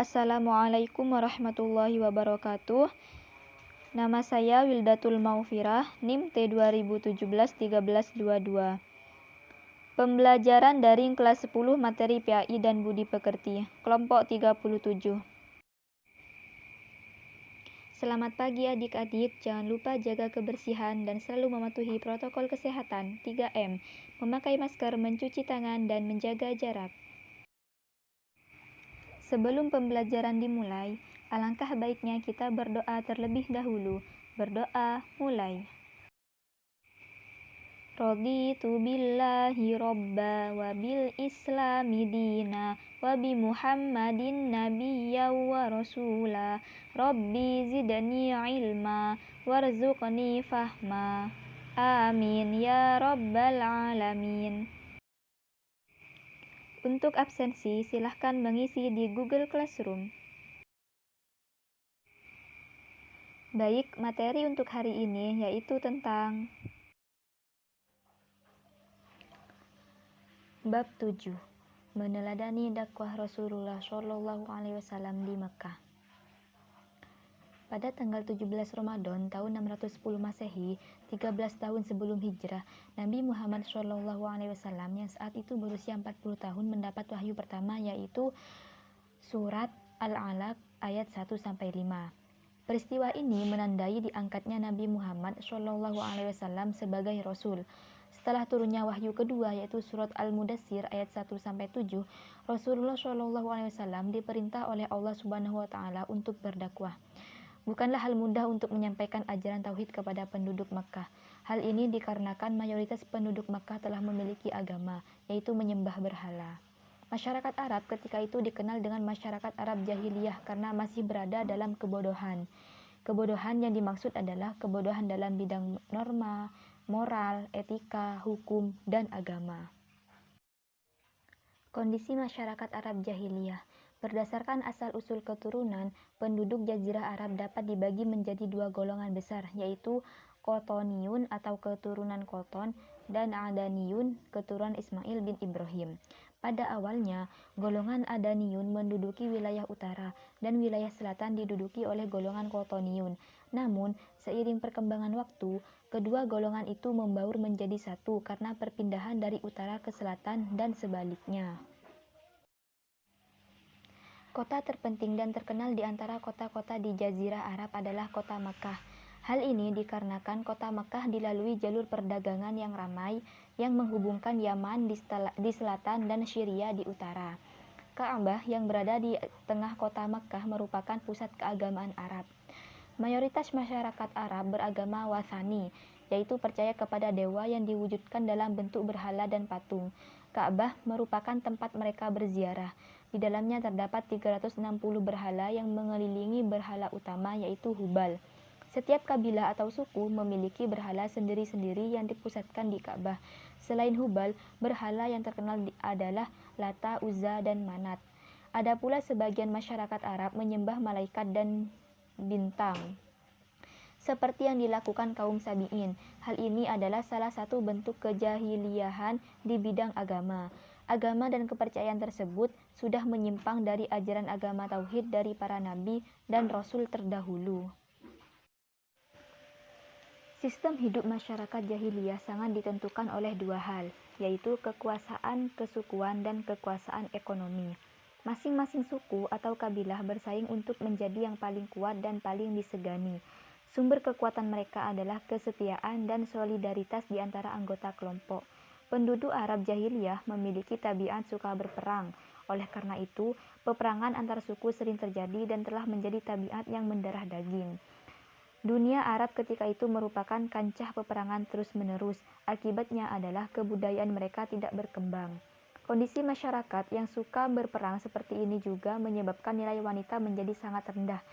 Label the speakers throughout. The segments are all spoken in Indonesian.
Speaker 1: Assalamualaikum warahmatullahi wabarakatuh. Nama saya Wildatul Maufirah, NIM T2017-1322. Pembelajaran daring kelas 10 materi PAI dan Budi Pekerti, kelompok 37. Selamat pagi adik-adik, jangan lupa jaga kebersihan dan selalu mematuhi protokol kesehatan 3M, memakai masker, mencuci tangan, dan menjaga jarak. Sebelum pembelajaran dimulai, alangkah baiknya kita berdoa terlebih dahulu. Berdoa, mulai. Raditu billahi robba wa bil islami dina wa bi muhammadin nabiyya wa rasula rabbi zidni ilma warzuqni fahma amin ya rabbal alamin. Untuk absensi, silahkan mengisi di Google Classroom. Baik, materi untuk hari ini yaitu tentang Bab 7, meneladani dakwah Rasulullah Shallallahu Alaihi Wasallam di Mekah. Pada tanggal 17 Ramadan tahun 610 Masehi, 13 tahun sebelum hijrah, Nabi Muhammad Shallallahu Alaihi Wasallam yang saat itu berusia 40 tahun mendapat wahyu pertama, yaitu surat Al-Alaq ayat 1-5. Peristiwa ini menandai diangkatnya Nabi Muhammad Shallallahu Alaihi Wasallam sebagai Rasul. Setelah turunnya wahyu kedua, yaitu surat Al-Mudassir ayat 1-7, Rasulullah Shallallahu Alaihi Wasallam diperintah oleh Allah Subhanahu Wa Taala untuk berdakwah. Bukanlah hal mudah untuk menyampaikan ajaran tauhid kepada penduduk Makkah. Hal ini dikarenakan mayoritas penduduk Makkah telah memiliki agama, yaitu menyembah berhala. Masyarakat Arab ketika itu dikenal dengan masyarakat Arab jahiliyah karena masih berada dalam kebodohan. Kebodohan yang dimaksud adalah kebodohan dalam bidang norma, moral, etika, hukum, dan agama. Kondisi masyarakat Arab jahiliyah. Berdasarkan asal-usul keturunan, penduduk Jazirah Arab dapat dibagi menjadi dua golongan besar, yaitu Qotoniyun atau keturunan Qoton dan Adaniyun, keturunan Ismail bin Ibrahim. Pada awalnya, golongan Adaniyun menduduki wilayah utara dan wilayah selatan diduduki oleh golongan Qotoniyun. Namun, seiring perkembangan waktu, kedua golongan itu membaur menjadi satu karena perpindahan dari utara ke selatan dan sebaliknya. Kota terpenting dan terkenal di antara kota-kota di Jazirah Arab adalah kota Makkah. Hal ini dikarenakan kota Makkah dilalui jalur perdagangan yang ramai yang menghubungkan Yaman di selatan dan Syria di utara. Ka'bah yang berada di tengah kota Makkah merupakan pusat keagamaan Arab. Mayoritas masyarakat Arab beragama Wathani, yaitu percaya kepada dewa yang diwujudkan dalam bentuk berhala dan patung. Ka'bah merupakan tempat mereka berziarah. Di dalamnya terdapat 360 berhala yang mengelilingi berhala utama, yaitu Hubal. Setiap kabilah atau suku memiliki berhala sendiri-sendiri yang dipusatkan di Ka'bah. Selain Hubal, berhala yang terkenal adalah Lata, Uzza, dan Manat. Ada pula sebagian masyarakat Arab menyembah malaikat dan bintang, seperti yang dilakukan kaum Sabi'in. Hal ini adalah salah satu bentuk kejahiliahan di bidang agama. Agama dan kepercayaan tersebut sudah menyimpang dari ajaran agama tauhid dari para nabi dan rasul terdahulu. Sistem hidup masyarakat jahiliyah sangat ditentukan oleh dua hal, yaitu kekuasaan kesukuan dan kekuasaan ekonomi. Masing-masing suku atau kabilah bersaing untuk menjadi yang paling kuat dan paling disegani. Sumber kekuatan mereka adalah kesetiaan dan solidaritas di antara anggota kelompok. Penduduk Arab jahiliyah memiliki tabiat suka berperang. Oleh karena itu, peperangan antar suku sering terjadi dan telah menjadi tabiat yang mendarah daging. Dunia Arab ketika itu merupakan kancah peperangan terus-menerus. Akibatnya adalah kebudayaan mereka tidak berkembang. Kondisi masyarakat yang suka berperang seperti ini juga menyebabkan nilai wanita menjadi sangat rendah.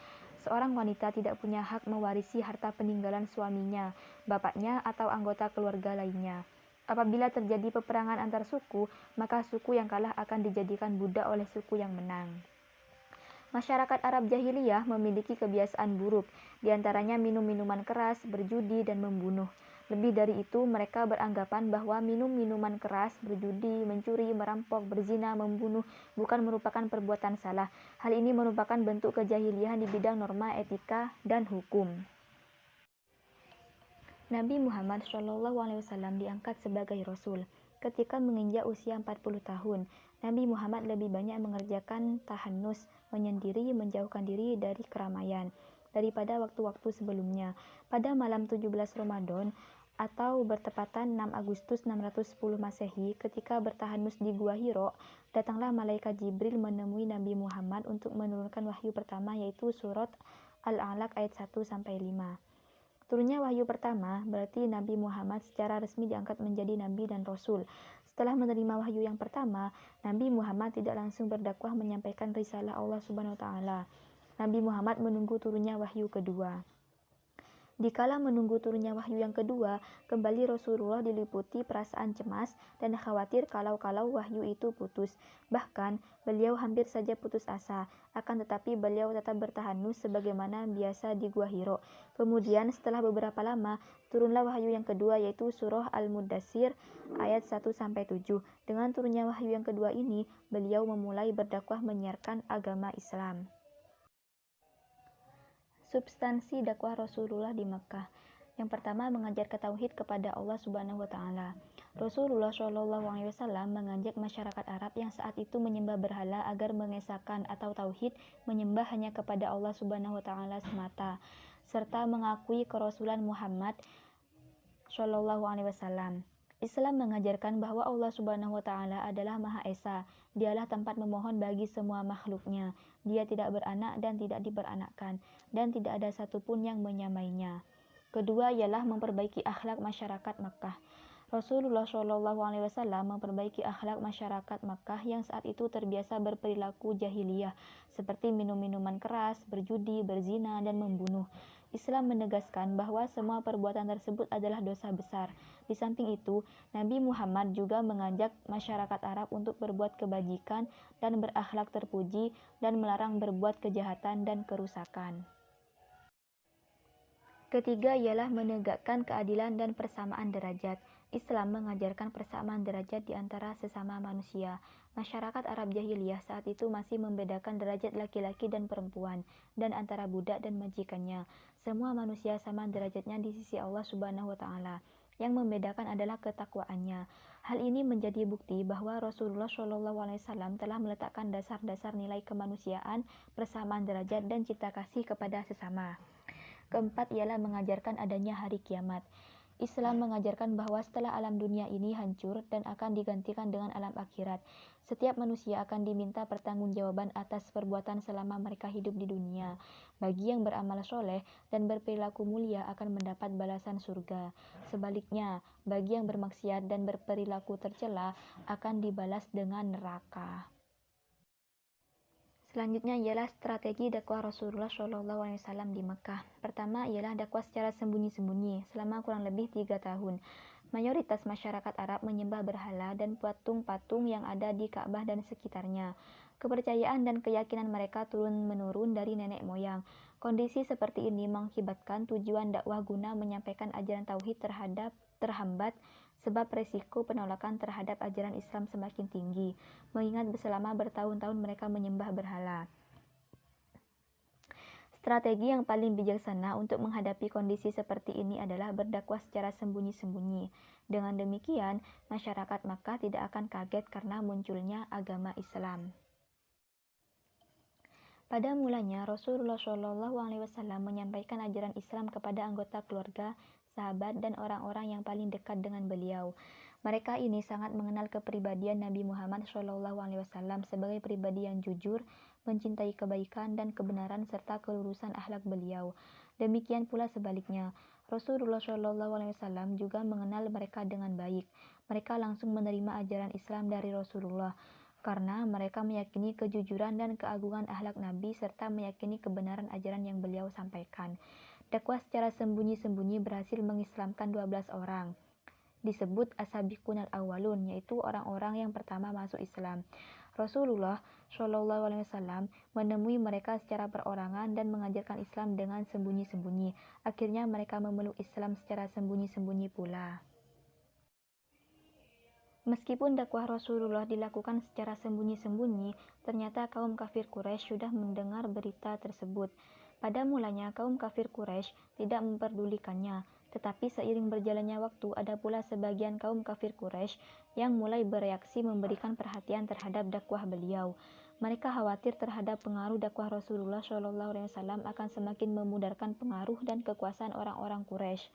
Speaker 1: Seorang wanita tidak punya hak mewarisi harta peninggalan suaminya, bapaknya, atau anggota keluarga lainnya. Apabila terjadi peperangan antar suku, maka suku yang kalah akan dijadikan budak oleh suku yang menang. Masyarakat Arab jahiliyah memiliki kebiasaan buruk, diantaranya minum minuman keras, berjudi, dan membunuh. Lebih dari itu, mereka beranggapan bahwa minum minuman keras, berjudi, mencuri, merampok, berzina, membunuh bukan merupakan perbuatan salah. Hal ini merupakan bentuk kejahilian di bidang norma etika dan hukum. Nabi Muhammad SAW diangkat sebagai Rasul. Ketika menginjak usia 40 tahun, Nabi Muhammad lebih banyak mengerjakan tahannus, menyendiri, menjauhkan diri dari keramaian, daripada waktu-waktu sebelumnya. Pada malam 17 Ramadan atau bertepatan 6 Agustus 610 Masehi, ketika bertahanus di Gua Hiro, datanglah malaikat Jibril menemui Nabi Muhammad untuk menurunkan wahyu pertama, yaitu surat Al-Alaq ayat 1-5. Turunnya wahyu pertama berarti Nabi Muhammad secara resmi diangkat menjadi Nabi dan Rasul. Setelah menerima wahyu yang pertama, Nabi Muhammad tidak langsung berdakwah menyampaikan risalah Allah Subhanahu wa Ta'ala. Nabi Muhammad menunggu turunnya wahyu kedua. Dikala menunggu turunnya wahyu yang kedua, kembali Rasulullah diliputi perasaan cemas dan khawatir kalau-kalau wahyu itu putus. Bahkan, beliau hampir saja putus asa, akan tetapi beliau tetap bertahanus sebagaimana biasa di Gua Hiro. Kemudian, setelah beberapa lama, turunlah wahyu yang kedua, yaitu surah Al-Mudaththir ayat 1-7. Dengan turunnya wahyu yang kedua ini, beliau memulai berdakwah menyiarkan agama Islam. Substansi dakwah Rasulullah di Mekkah. Yang pertama, mengajar tauhid kepada Allah Subhanahu wa Ta'ala. Rasulullah SAW mengajak masyarakat Arab yang saat itu menyembah berhala agar mengesahkan atau tauhid, menyembah hanya kepada Allah Subhanahu wa Ta'ala semata, serta mengakui kerasulan Muhammad SAW. Islam mengajarkan bahwa Allah Subhanahu wa Ta'ala adalah Maha Esa. Dialah tempat memohon bagi semua makhluknya. Dia tidak beranak dan tidak diperanakkan, dan tidak ada satupun yang menyamainya. Kedua ialah memperbaiki akhlak masyarakat Makkah. Rasulullah SAW memperbaiki akhlak masyarakat Makkah yang saat itu terbiasa berperilaku jahiliyah, seperti minum minuman keras, berjudi, berzina, dan membunuh. Islam menegaskan bahwa semua perbuatan tersebut adalah dosa besar. Di samping itu, Nabi Muhammad juga mengajak masyarakat Arab untuk berbuat kebajikan dan berakhlak terpuji, dan melarang berbuat kejahatan dan kerusakan. Ketiga ialah menegakkan keadilan dan persamaan derajat. Islam mengajarkan persamaan derajat di antara sesama manusia. Masyarakat Arab jahiliyah saat itu masih membedakan derajat laki-laki dan perempuan, dan antara budak dan majikannya. Semua manusia sama derajatnya di sisi Allah Subhanahu wa Ta'ala. Yang membedakan adalah ketakwaannya. Hal ini menjadi bukti bahwa Rasulullah SAW telah meletakkan dasar-dasar nilai kemanusiaan, persamaan derajat, dan cinta kasih kepada sesama. Keempat ialah mengajarkan adanya hari kiamat. Islam mengajarkan bahwa setelah alam dunia ini hancur dan akan digantikan dengan alam akhirat, setiap manusia akan diminta pertanggungjawaban atas perbuatan selama mereka hidup di dunia. Bagi yang beramal soleh dan berperilaku mulia akan mendapat balasan surga. Sebaliknya, bagi yang bermaksiat dan berperilaku tercela akan dibalas dengan neraka. Selanjutnya ialah strategi dakwah Rasulullah SAW di Mekah. Pertama ialah dakwah secara sembunyi-sembunyi selama kurang lebih 3 tahun. Mayoritas masyarakat Arab menyembah berhala dan patung-patung yang ada di Ka'bah dan sekitarnya. Kepercayaan dan keyakinan mereka turun-menurun dari nenek moyang. Kondisi seperti ini mengakibatkan tujuan dakwah guna menyampaikan ajaran tauhid terhambat, sebab resiko penolakan terhadap ajaran Islam semakin tinggi, mengingat selama bertahun-tahun mereka menyembah berhala. Strategi yang paling bijaksana untuk menghadapi kondisi seperti ini adalah berdakwah secara sembunyi-sembunyi. Dengan demikian, masyarakat Makkah tidak akan kaget karena munculnya agama Islam. Pada mulanya, Rasulullah SAW menyampaikan ajaran Islam kepada anggota keluarga, sahabat, dan orang-orang yang paling dekat dengan beliau. Mereka ini sangat mengenal kepribadian Nabi Muhammad SAW sebagai pribadi yang jujur, mencintai kebaikan dan kebenaran serta kelurusan akhlak beliau. Demikian pula sebaliknya, Rasulullah SAW juga mengenal mereka dengan baik. Mereka langsung menerima ajaran Islam dari Rasulullah, karena mereka meyakini kejujuran dan keagungan akhlak Nabi serta meyakini kebenaran ajaran yang beliau sampaikan. Dakwah secara sembunyi-sembunyi berhasil mengislamkan 12 orang. Disebut as-sabiqunal awwalun, yaitu orang-orang yang pertama masuk Islam. Rasulullah Shallallahu Alaihi Wasallam menemui mereka secara perorangan dan mengajarkan Islam dengan sembunyi-sembunyi. Akhirnya mereka memeluk Islam secara sembunyi-sembunyi pula. Meskipun dakwah Rasulullah dilakukan secara sembunyi-sembunyi, ternyata kaum kafir Quraisy sudah mendengar berita tersebut. Pada mulanya kaum kafir Quraisy tidak memperdulikannya, tetapi seiring berjalannya waktu ada pula sebagian kaum kafir Quraisy yang mulai bereaksi memberikan perhatian terhadap dakwah beliau. Mereka khawatir terhadap pengaruh dakwah Rasulullah SAW akan semakin memudarkan pengaruh dan kekuasaan orang-orang Quraisy.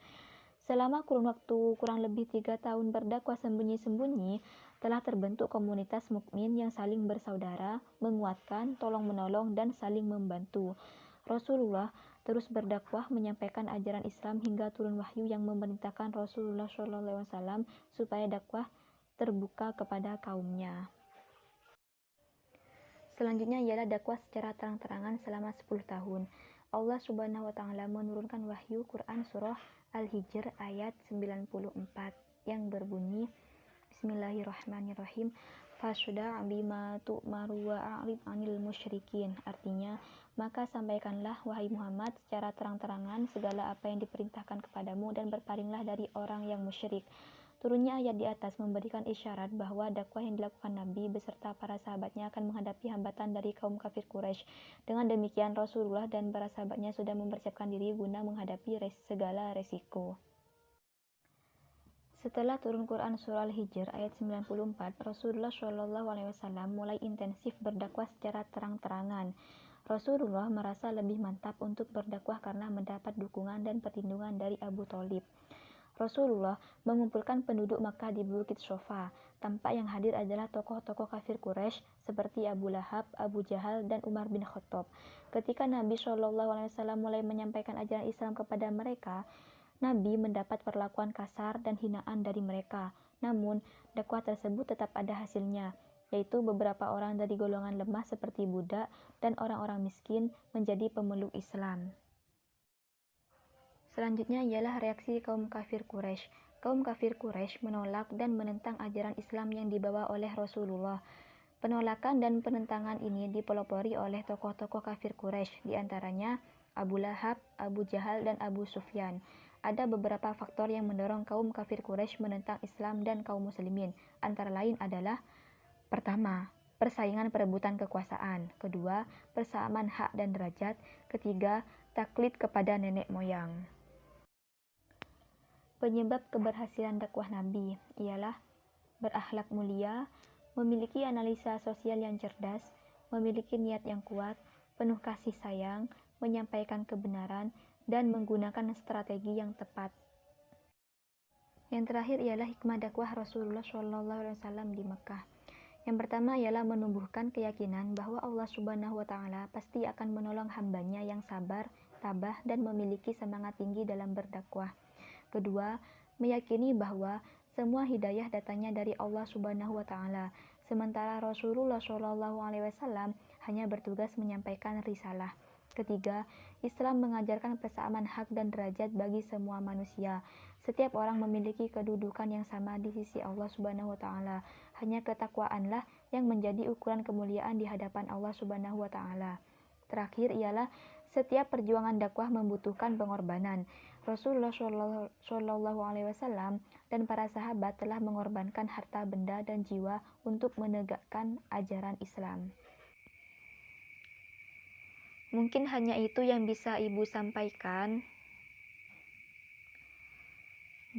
Speaker 1: Selama kurun waktu kurang lebih 3 tahun berdakwah sembunyi-sembunyi, telah terbentuk komunitas mukmin yang saling bersaudara, menguatkan, tolong-menolong, dan saling membantu. Rasulullah terus berdakwah menyampaikan ajaran Islam hingga turun wahyu yang memerintahkan Rasulullah SAW supaya dakwah terbuka kepada kaumnya. Selanjutnya ialah dakwah secara terang-terangan selama 10 tahun. Allah Subhanahu wa taala menurunkan wahyu Quran surah Al-Hijr ayat 94 yang berbunyi Bismillahirrahmanirrahim. Fasda' bima tu'maru wa a'rid 'anil musyrikin. Artinya, maka sampaikanlah wahai Muhammad secara terang-terangan segala apa yang diperintahkan kepadamu dan berpalinglah dari orang yang musyrik. Turunnya ayat di atas memberikan isyarat bahwa dakwah yang dilakukan Nabi beserta para sahabatnya akan menghadapi hambatan dari kaum kafir Quraisy. Dengan demikian, Rasulullah dan para sahabatnya sudah mempersiapkan diri guna menghadapi segala resiko. Setelah turun Quran surah Al-Hijr ayat 94, Rasulullah SAW mulai intensif berdakwah secara terang-terangan. Rasulullah merasa lebih mantap untuk berdakwah karena mendapat dukungan dan perlindungan dari Abu Thalib. Rasulullah mengumpulkan penduduk Makkah di Bukit Sofa. Tampak yang hadir adalah tokoh-tokoh kafir Quraisy seperti Abu Lahab, Abu Jahal, dan Umar bin Khattab. Ketika Nabi SAW mulai menyampaikan ajaran Islam kepada mereka, Nabi mendapat perlakuan kasar dan hinaan dari mereka. Namun, dakwah tersebut tetap ada hasilnya, yaitu beberapa orang dari golongan lemah seperti budak dan orang-orang miskin menjadi pemeluk Islam. Selanjutnya ialah reaksi kaum kafir Quraisy. Kaum kafir Quraisy menolak dan menentang ajaran Islam yang dibawa oleh Rasulullah. Penolakan dan penentangan ini dipelopori oleh tokoh-tokoh kafir Quraisy, di antaranya Abu Lahab, Abu Jahal, dan Abu Sufyan. Ada beberapa faktor yang mendorong kaum kafir Quraisy menentang Islam dan kaum muslimin. Antara lain adalah: pertama, persaingan perebutan kekuasaan. Kedua, persamaan hak dan derajat. Ketiga, taklid kepada nenek moyang. Penyebab keberhasilan dakwah Nabi ialah berakhlak mulia, memiliki analisa sosial yang cerdas, memiliki niat yang kuat, penuh kasih sayang, menyampaikan kebenaran, dan menggunakan strategi yang tepat. Yang terakhir ialah hikmah dakwah Rasulullah SAW di Mekah. Yang pertama ialah menumbuhkan keyakinan bahwa Allah Subhanahu wa taala pasti akan menolong hambanya yang sabar, tabah, dan memiliki semangat tinggi dalam berdakwah. Kedua, meyakini bahwa semua hidayah datangnya dari Allah Subhanahu wa taala, sementara Rasulullah SAW hanya bertugas menyampaikan risalah. Ketiga, Islam mengajarkan persamaan hak dan derajat bagi semua manusia. Setiap orang memiliki kedudukan yang sama di sisi Allah Subhanahu wa taala. Hanya ketakwaanlah yang menjadi ukuran kemuliaan di hadapan Allah Subhanahu wa taala. Terakhir ialah setiap perjuangan dakwah membutuhkan pengorbanan. Rasulullah SAW dan para sahabat telah mengorbankan harta benda dan jiwa untuk menegakkan ajaran Islam. Mungkin hanya itu yang bisa Ibu sampaikan.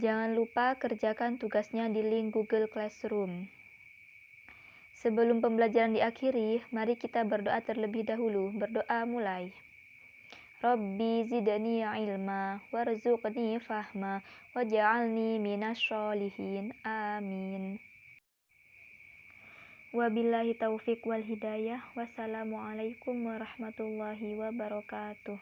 Speaker 1: Jangan lupa kerjakan tugasnya di link Google Classroom. Sebelum pembelajaran diakhiri, mari kita berdoa terlebih dahulu. Berdoa mulai. Rabbi zidni ilma warzuqni fahma waj'alni minasyolihin. Amin. Wabillahi taufiq wal hidayah. Wassalamualaikum warahmatullahi wabarakatuh.